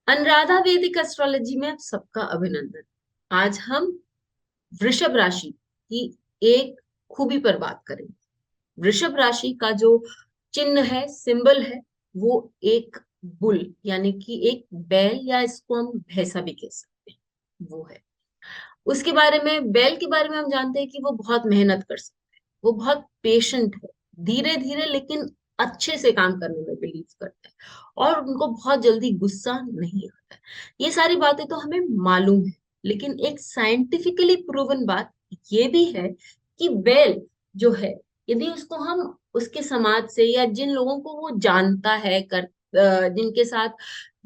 अनुराधा वैदिक एस्ट्रोलॉजी में आप सबका अभिनंदन। आज हम वृषभ राशि की एक खूबी पर बात करेंगे। वृषभ राशि का जो चिन्ह है, सिंबल है, वो एक बुल यानी कि एक बैल, या इसको हम भैंसा भी कह सकते हैं, वो है। उसके बारे में, बैल के बारे में हम जानते हैं कि वो बहुत मेहनत कर सकते हैं, वो बहुत पेशेंट है, धीरे धीरे लेकिन अच्छे से काम करने में बिलीव करता है, और उनको बहुत जल्दी गुस्सा नहीं आता है। ये सारी बातें तो हमें मालूम है, लेकिन एक साइंटिफिकली प्रूवन बात ये भी है कि बैल जो है, यदि उसको हम उसके समाज से या जिन लोगों को वो जानता है जिनके साथ,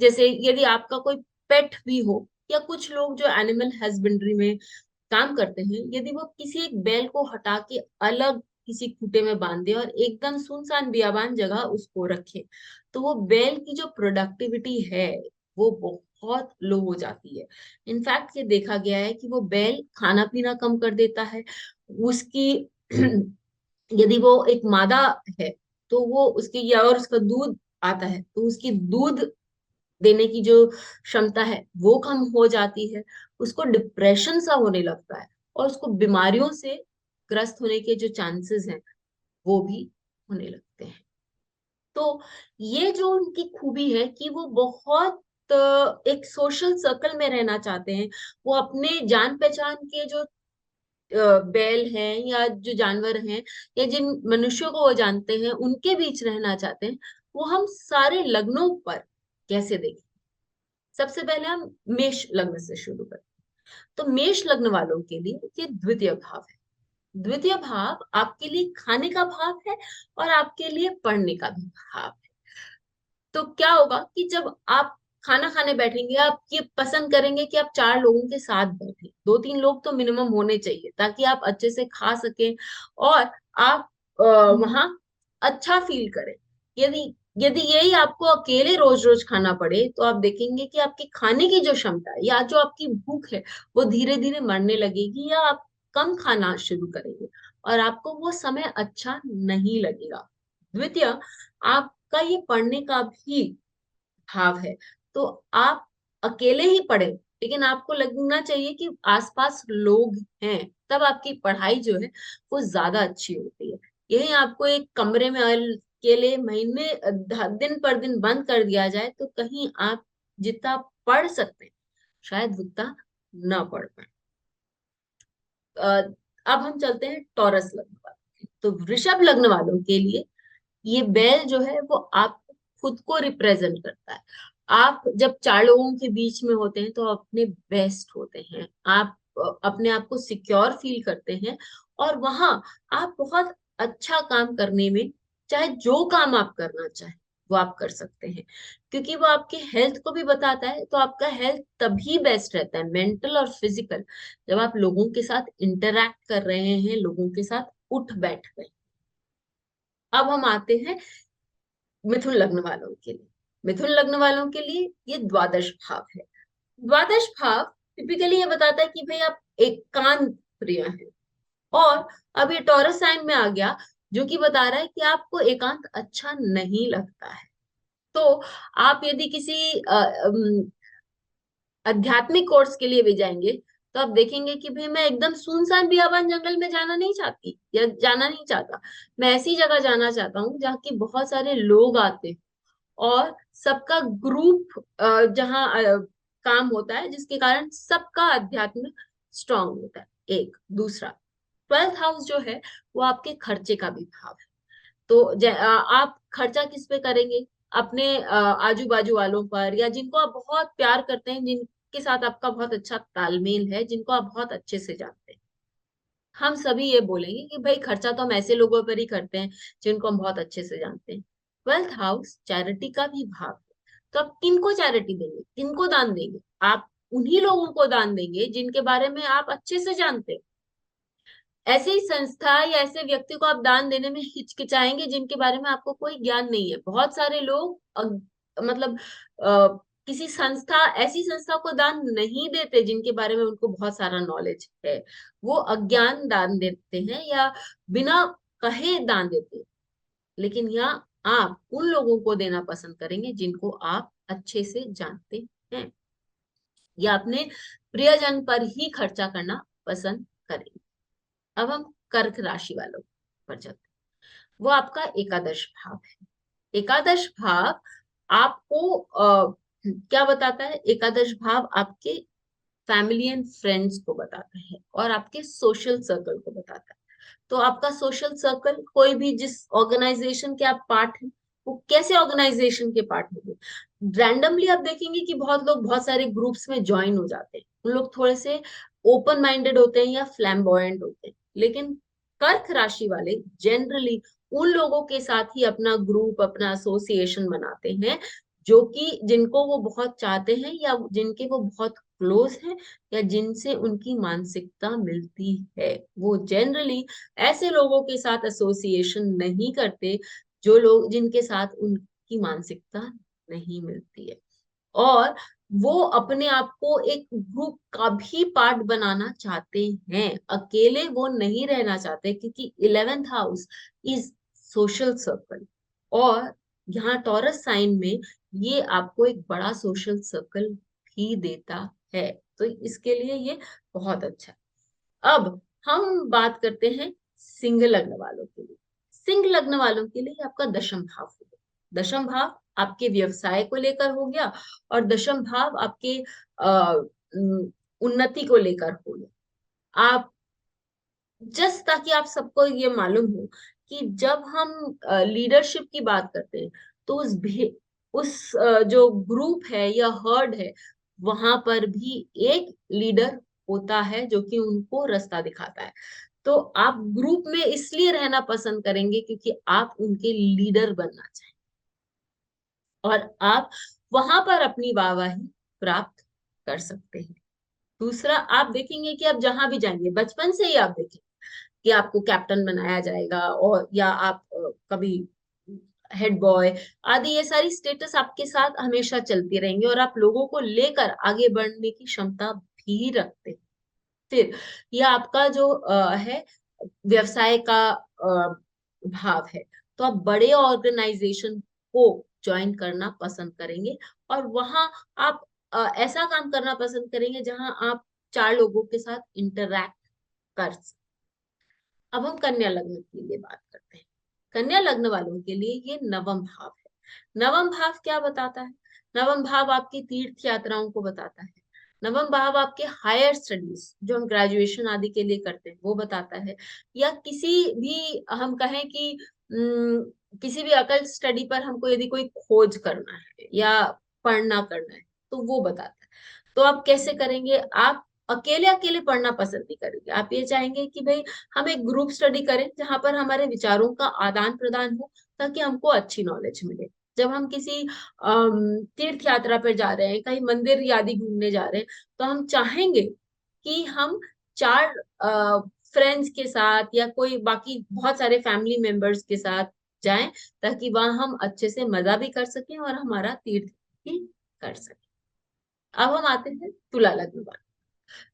जैसे यदि आपका कोई पेट भी हो, या कुछ लोग जो एनिमल हस्बेंड्री में काम करते हैं, यदि वो किसी एक बैल को हटा के अलग किसी खूटे में बांध दे और एकदम सुनसान बियाबान जगह उसको रखे, तो वो बैल की जो प्रोडक्टिविटी है वो बहुत लो हो जाती है। इनफैक्ट ये देखा गया है कि वो बैल खाना पीना कम कर देता है। उसकी यदि वो एक मादा है, तो वो उसकी, या और उसका दूध आता है, तो उसकी दूध देने की जो क्षमता है वो कम हो जाती है। उसको डिप्रेशन सा होने लगता है, और उसको बीमारियों से ग्रस्त होने के जो चांसेस हैं वो भी होने लगते हैं। तो ये जो उनकी खूबी है कि वो बहुत एक सोशल सर्कल में रहना चाहते हैं। वो अपने जान पहचान के जो बैल हैं या जो जानवर हैं, या जिन मनुष्यों को वो जानते हैं, उनके बीच रहना चाहते हैं। वो हम सारे लग्नों पर कैसे देखें? सबसे पहले हम मेष लग्न से शुरू करें। तो मेष लग्न वालों के लिए ये द्वितीय भाव है। द्वितीय भाव आपके लिए खाने का भाव है, और आपके लिए पढ़ने का भी भाव है। तो क्या होगा कि जब आप खाना खाने बैठेंगे, आप ये पसंद करेंगे कि आप चार लोगों के साथ बैठे, दो तीन लोग तो मिनिमम होने चाहिए, ताकि आप अच्छे से खा सकें, और आप वहां अच्छा फील करें। यदि यदि यही आपको अकेले रोज रोज खाना पड़े, तो आप देखेंगे कि आपकी खाने की जो क्षमता है, या जो आपकी भूख है, वो धीरे धीरे मरने लगेगी, या आप कम खाना शुरू करेंगे, और आपको वो समय अच्छा नहीं लगेगा। द्वितीय, आपका ये पढ़ने का भी भाव है। तो आप अकेले ही पढ़ें, लेकिन आपको लगना चाहिए कि आसपास लोग हैं, तब आपकी पढ़ाई जो है वो ज्यादा अच्छी होती है। यही आपको एक कमरे में अकेले महीने दिन पर दिन बंद कर दिया जाए, तो कहीं आप जितना पढ़ सकते हैं, शायद उतना ना पढ़ पाए। अब हम चलते हैं टॉरस लग्न वालों। तो वृषभ लग्न वालों के लिए ये बैल जो है वो आप खुद को रिप्रेजेंट करता है। आप जब चार लोगों के बीच में होते हैं, तो अपने बेस्ट होते हैं। आप अपने आप को सिक्योर फील करते हैं, और वहां आप बहुत अच्छा काम करने में, चाहे जो काम आप करना चाहें वो आप कर सकते हैं, क्योंकि वो आपके हेल्थ को भी बताता है। तो आपका हेल्थ तभी बेस्ट रहता है, मेंटल और फिजिकल, जब आप लोगों के साथ इंटरैक्ट कर रहे हैं, लोगों के साथ उठ बैठ रहे हैं। अब हम आते हैं मिथुन लग्न वालों के लिए। मिथुन लग्न वालों के लिए ये द्वादश भाव है। द्वादश भाव टिपिकली ये बताता है कि भाई आप एकांत प्रिय हैं। और अब ये टॉरस साइन में आ गया, जो कि बता रहा है कि आपको एकांत अच्छा नहीं लगता है। तो आप यदि किसी आध्यात्मिक कोर्स के लिए भी जाएंगे, तो आप देखेंगे कि भाई मैं एकदम सुनसान बियाबान जंगल में जाना नहीं चाहती, या जाना नहीं चाहता। मैं ऐसी जगह जाना चाहता हूँ जहाँ की बहुत सारे लोग आते हैं, और सबका ग्रुप जहाँ काम होता है, जिसके कारण सबका अध्यात्म स्ट्रांग होता है। एक दूसरा, ट्वेल्थ हाउस जो है वो आपके खर्चे का भी भाव है। तो आप खर्चा किस पे करेंगे? अपने आजू बाजू वालों पर, या जिनको आप बहुत प्यार करते हैं, जिनके साथ आपका बहुत अच्छा तालमेल है, जिनको आप बहुत अच्छे से जानते हैं। हम सभी ये बोलेंगे कि भाई खर्चा तो हम ऐसे लोगों पर ही करते हैं जिनको हम बहुत अच्छे से जानते हैं। ट्वेल्थ हाउस चैरिटी का भी भाव है। तो आप किनको चैरिटी देंगे, किनको दान देंगे? आप उन्हीं लोगों को दान देंगे जिनके बारे में आप अच्छे से जानते हैं। ऐसे ही संस्था या ऐसे व्यक्ति को आप दान देने में हिचकिचाएंगे जिनके बारे में आपको कोई ज्ञान नहीं है। बहुत सारे लोग मतलब किसी संस्था, ऐसी संस्था को दान नहीं देते जिनके बारे में उनको बहुत सारा नॉलेज है। वो अज्ञान दान देते हैं, या बिना कहे दान देते हैं। लेकिन यहाँ आप उन लोगों को देना पसंद करेंगे जिनको आप अच्छे से जानते हैं। हैं, या अपने प्रियजन पर ही खर्चा करना पसंद करेंगे। अब हम कर्क राशि वालों पर चलते हैं। वो आपका एकादश भाव है। एकादश भाव आपको क्या बताता है? एकादश भाव आपके फैमिली एंड फ्रेंड्स को बताता है और आपके सोशल सर्कल को बताता है। तो आपका सोशल सर्कल, कोई भी जिस ऑर्गेनाइजेशन के आप पार्ट हैं, वो कैसे ऑर्गेनाइजेशन के पार्ट होंगे? रैंडमली आप देखेंगे कि बहुत लोग बहुत सारे ग्रुप्स में ज्वाइन हो जाते हैं, उन लोग थोड़े से ओपन माइंडेड होते हैं या फ्लैम्बॉयंट होते हैं। लेकिन कर्क राशि वाले जनरली उन लोगों के साथ ही अपना ग्रुप, अपना एसोसिएशन बनाते हैं जो कि जिनको वो बहुत चाहते हैं या जिनके वो बहुत क्लोज हैं, या जिनसे उनकी मानसिकता मिलती है। वो जनरली ऐसे लोगों के साथ एसोसिएशन नहीं करते जो लोग जिनके साथ उनकी मानसिकता नहीं मिलती है। और वो अपने आप को एक ग्रुप का भी पार्ट बनाना चाहते हैं, अकेले वो नहीं रहना चाहते, क्योंकि 11th house is social circle. और यहाँ टॉरस साइन में ये आपको एक बड़ा सोशल सर्कल भी देता है, तो इसके लिए ये बहुत अच्छा है। अब हम बात करते हैं सिंह लग्न वालों के लिए। सिंह लग्न वालों के लिए आपका दशम भाव हो गया। दशम भाव आपके व्यवसाय को लेकर हो गया, और दशम भाव आपके उन्नति को लेकर हो गया। आप जस्ट ताकि आप सबको ये मालूम हो कि जब हम लीडरशिप की बात करते हैं, तो जो ग्रुप है या हर्ड है, वहां पर भी एक लीडर होता है जो कि उनको रास्ता दिखाता है। तो आप ग्रुप में इसलिए रहना पसंद करेंगे क्योंकि आप उनके लीडर बनना चाहें, और आप वहां पर अपनी वाहवाही प्राप्त कर सकते हैं। दूसरा, आप देखेंगे कि आप जहां भी जाएंगे, बचपन से ही आप देखेंगे कि आपको कैप्टन बनाया जाएगा, और या आप कभी हेड बॉय आदि, ये सारी स्टेटस आपके साथ हमेशा चलती रहेंगे, और आप लोगों को लेकर आगे बढ़ने की क्षमता भी रखते हैं। फिर यह आपका जो है व्यवसाय का भाव है, तो आप बड़े ऑर्गेनाइजेशन को ज्वाइन करना पसंद करेंगे, और वहां आप ऐसा काम करना पसंद करेंगे जहां आप चार लोगों के साथ इंटरैक्ट कर सकते। अब हम कन्या लग्न के लिए बात करते हैं। कन्या लग्न वालों के लिए ये नवम भाव है। नवम भाव क्या बताता है? नवम भाव आपकी तीर्थ यात्राओं को बताता है। नवम भाव आपके हायर स्टडीज, जो हम ग्रेजुएशन आदि के लिए करते हैं, वो बताता है। या किसी भी हम कहें कि किसी भी अकल स्टडी पर हमको यदि कोई खोज करना है या पढ़ना करना है, तो वो बताता है। तो आप कैसे करेंगे? आप अकेले अकेले पढ़ना पसंद नहीं करेंगे, आप ये चाहेंगे कि भाई हम एक ग्रुप स्टडी करें जहां पर हमारे विचारों का आदान प्रदान हो, ताकि हमको अच्छी नॉलेज मिले। जब हम किसी तीर्थ यात्रा पर जा रहे हैं, कहीं मंदिर आदि घूमने जा रहे हैं, तो हम चाहेंगे कि हम चार फ्रेंड्स के साथ या कोई बाकी बहुत सारे फैमिली मेंबर्स के साथ जाएं, ताकि वहां हम अच्छे से मजा भी कर सकें और हमारा तीर्थ भी कर सकें। अब हम आते हैं तुला लग्न वालों।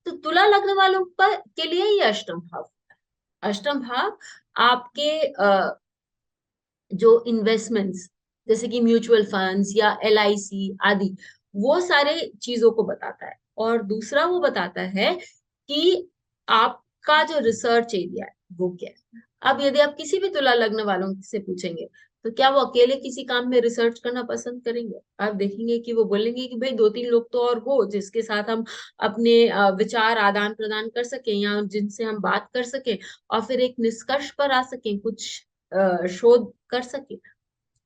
तो तुला लग्न वालों पर के लिए ये अष्टम भाव होता है। अष्टम भाव आपके जो इन्वेस्टमेंट्स, जैसे कि म्यूचुअल फंड्स या एलआईसी आदि, वो सारे चीजों को बताता है। और दूसरा वो बताता है कि आपका जो रिसर्च एरिया है वो क्या है। अब यदि आप किसी भी तुला लग्न वालों से पूछेंगे, तो क्या वो अकेले किसी काम में रिसर्च करना पसंद करेंगे? आप देखेंगे कि वो बोलेंगे कि भाई दो तीन लोग तो और हो जिसके साथ हम अपने विचार आदान प्रदान कर सकें, या जिनसे हम बात कर सकें और फिर एक निष्कर्ष पर आ सकें, कुछ शोध कर सके।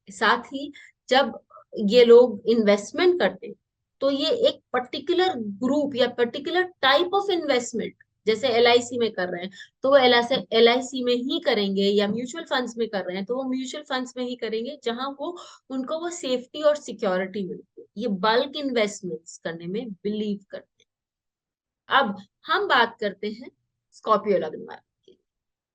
साथ ही जब ये लोग इन्वेस्टमेंट करते हैं, तो ये एक पर्टिकुलर ग्रुप या पर्टिकुलर टाइप ऑफ इन्वेस्टमेंट, जैसे एलआईसी में कर रहे हैं तो वो एलआईसी में ही करेंगे, या म्यूचुअल फंड्स में कर रहे हैं तो वो म्यूचुअल फंड्स में ही करेंगे, जहां वो उनको वो सेफ्टी और सिक्योरिटी मिलती है। ये बल्क इन्वेस्टमेंट्स करने में बिलीव करते हैं। अब हम बात करते हैं स्कॉर्पियो लग्न वाले की।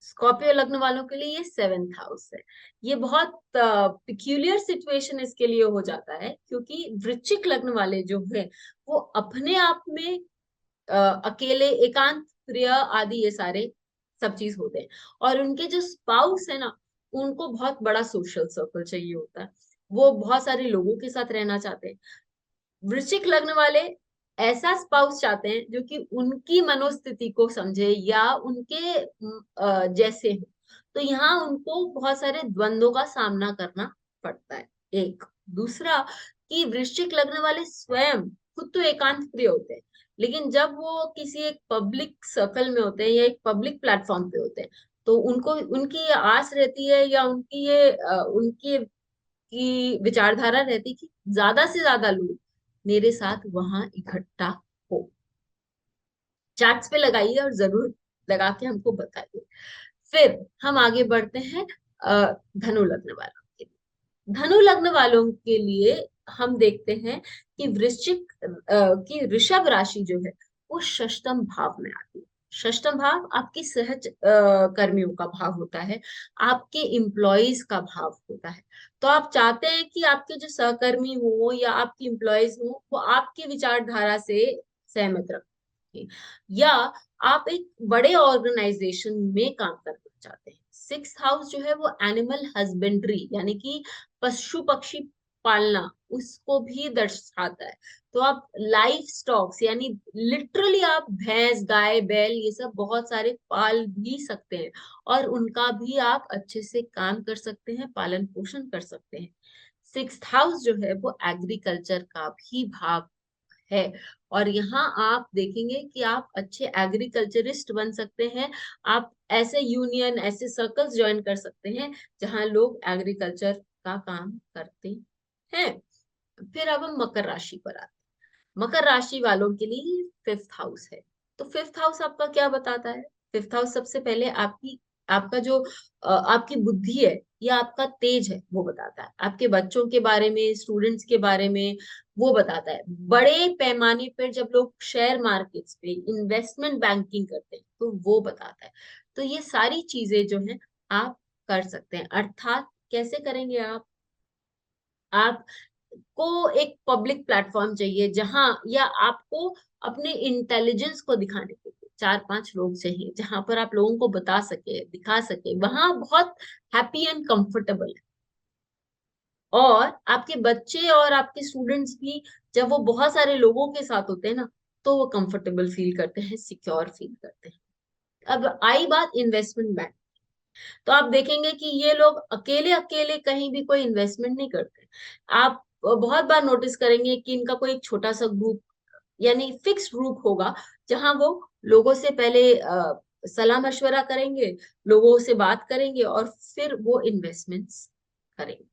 स्कॉर्पियो लग्न वालों के लिए ये 7th हाउस है। ये बहुत पिक्यूलियर सिचुएशन इसके लिए हो जाता है, क्योंकि वृश्चिक लग्न वाले जो है वो अपने आप में अकेले, एकांत प्रिय आदि ये सारे सब चीज होते हैं। और उनके जो स्पाउस है ना, उनको बहुत बड़ा सोशल सर्कल चाहिए होता है। वो बहुत सारे लोगों के साथ रहना चाहते हैं। वृश्चिक लग्न वाले ऐसा स्पाउस चाहते हैं जो कि उनकी मनोस्थिति को समझे या उनके जैसे हो। तो यहाँ उनको बहुत सारे द्वंद्वों का सामना करना पड़ता है। एक दूसरा कि वृश्चिक लग्न वाले स्वयं खुद तो एकांत प्रिय होते हैं, लेकिन जब वो किसी एक पब्लिक सर्कल में होते हैं या एक पब्लिक प्लेटफॉर्म पे होते हैं, तो उनको उनकी ये आस रहती है या उनकी की विचारधारा रहती कि ज्यादा से ज्यादा लोग मेरे साथ वहां इकट्ठा हो। चार्ट्स पे लगाइए और जरूर लगा के हमको बताइए। फिर हम आगे बढ़ते हैं धनु लग्न वालों के लिए। धनु लग्न वालों के लिए हम देखते हैं कि की ऋषभ राशि जो है वो षष्टम भाव में आती है। षष्टम भाव आपकी सहज कर्मियों का भाव होता है, आपके एम्प्लॉयज का भाव होता है। तो आप चाहते हैं कि आपके जो सहकर्मी हो या आपके एम्प्लॉयज हो वो आपकी विचारधारा से सहमत रखें, या आप एक बड़े ऑर्गेनाइजेशन में काम करना चाहते हैं। सिक्स्थ हाउस जो है वो एनिमल हस्बेंड्री यानी कि पशु पक्षी पालना उसको भी दर्शाता है। तो आप लाइफ स्टॉक्स यानी लिटरली आप भैंस गाय बैल ये सब बहुत सारे पाल भी सकते हैं, और उनका भी आप अच्छे से काम कर सकते हैं, पालन पोषण कर सकते हैं। सिक्स्थ हाउस जो है वो एग्रीकल्चर का भी भाग है, और यहाँ आप देखेंगे कि आप अच्छे एग्रीकल्चरिस्ट बन सकते हैं। आप ऐसे यूनियन ऐसे सर्कल्स ज्वाइन कर सकते हैं जहां लोग एग्रीकल्चर का काम करते हैं। फिर अब हम मकर राशि पर आते हैं। मकर राशि वालों के लिए फिफ्थ हाउस है। तो फिफ्थ हाउस आपका क्या बताता है? फिफ्थ हाउस सबसे पहले आपका जो आपकी बुद्धि है या आपका तेज है वो बताता है, आपके बच्चों के बारे में, स्टूडेंट्स के बारे में वो बताता है। बड़े पैमाने पर जब लोग शेयर मार्केट्स पे इन्वेस्टमेंट बैंकिंग करते हैं तो वो बताता है। तो ये सारी चीजें जो है आप कर सकते हैं। अर्थात कैसे करेंगे आपको एक पब्लिक प्लेटफॉर्म चाहिए जहां, या आपको अपने इंटेलिजेंस को दिखाने के लिए चार पांच लोग चाहिए जहां पर आप लोगों को बता सके, दिखा सके, वहां बहुत हैप्पी एंड कंफर्टेबल है। और आपके बच्चे और आपके स्टूडेंट्स भी जब वो बहुत सारे लोगों के साथ होते हैं ना, तो वो कंफर्टेबल फील करते हैं, सिक्योर फील करते हैं। अब आई बात इन्वेस्टमेंट बैंक। तो आप देखेंगे कि ये लोग अकेले अकेले कहीं भी कोई इन्वेस्टमेंट नहीं करते। आप बहुत बार नोटिस करेंगे कि इनका कोई एक छोटा सा ग्रुप यानी फिक्स्ड ग्रुप होगा जहां वो लोगों से पहले सलाह मशवरा करेंगे, लोगों से बात करेंगे और फिर वो इन्वेस्टमेंट्स करेंगे।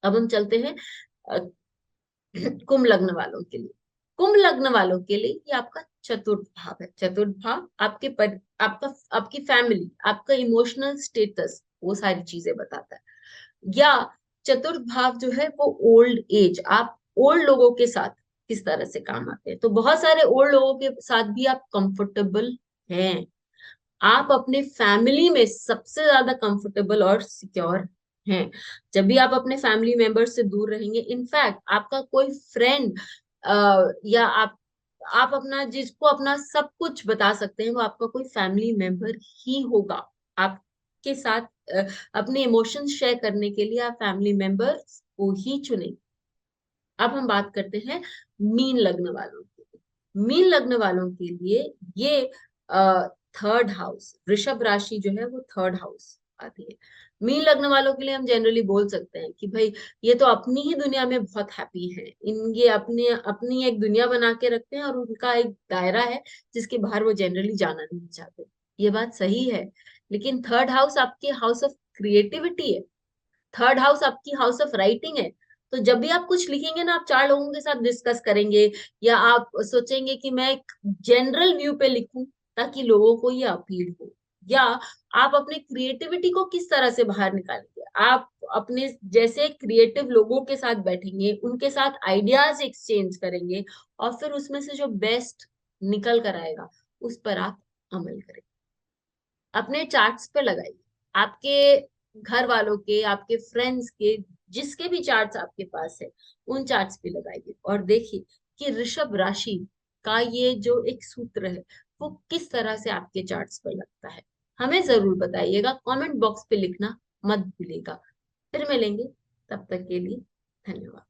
अब हम चलते हैं अ, कुंभ लग्न वालों के लिए। कुंभ लग्न वालों के लिए ये आपका चतुर्थ भाव है। चतुर्थ भाव आपकी फैमिली, आपका इमोशनल स्टेटस, वो सारी चीजें बताता है। या चतुर्थ भाव जो है वो ओल्ड एज, आप ओल्ड लोगों के साथ किस तरह से काम आते हैं। तो बहुत सारे ओल्ड लोगों के साथ भी आप कंफर्टेबल हैं। आप अपने फैमिली में सबसे ज्यादा कंफर्टेबल और सिक्योर हैं जब भी आप अपने फैमिली मेंबर से दूर रहेंगे। इनफैक्ट आपका कोई फ्रेंड या आप अपना जिसको अपना सब कुछ बता सकते हैं वो आपका कोई फैमिली मेंबर ही होगा। आपके साथ अपने इमोशंस शेयर करने के लिए आप फैमिली मेंबर्स को ही चुनेंगे। अब हम बात करते हैं मीन लग्न वालों की। मीन लग्न वालों के लिए ये थर्ड हाउस, वृषभ राशि जो है वो थर्ड हाउस आती है। मीन लग्न वालों के लिए हम जनरली बोल सकते हैं कि भाई ये तो अपनी ही दुनिया में बहुत हैप्पी है, इन ये अपने अपनी एक दुनिया बना के रखते हैं और उनका एक दायरा है जिसके बाहर वो जनरली जाना नहीं चाहते। ये बात सही है, लेकिन थर्ड हाउस आपके हाउस ऑफ क्रिएटिविटी है, थर्ड हाउस आपकी हाउस ऑफ राइटिंग है। तो जब भी आप कुछ लिखेंगे ना, आप चार लोगों के साथ डिस्कस करेंगे, या आप सोचेंगे कि मैं एक जनरल व्यू पे लिखूं ताकि लोगों को ये अपील हो। या आप अपने क्रिएटिविटी को किस तरह से बाहर निकालेंगे, आप अपने जैसे क्रिएटिव लोगों के साथ बैठेंगे, उनके साथ आइडियाज एक्सचेंज करेंगे, और फिर उसमें से जो बेस्ट निकल कर आएगा उस पर आप अमल करें। अपने चार्ट्स पे लगाइए, आपके घर वालों के, आपके फ्रेंड्स के, जिसके भी चार्ट्स आपके पास है उन चार्ट्स पे लगाइए और देखिए कि ऋषभ राशि का ये जो एक सूत्र है वो किस तरह से आपके चार्ट्स पर लगता है। हमें जरूर बताइएगा, कमेंट बॉक्स पे लिखना मत भूलिएगा। फिर मिलेंगे, तब तक के लिए धन्यवाद।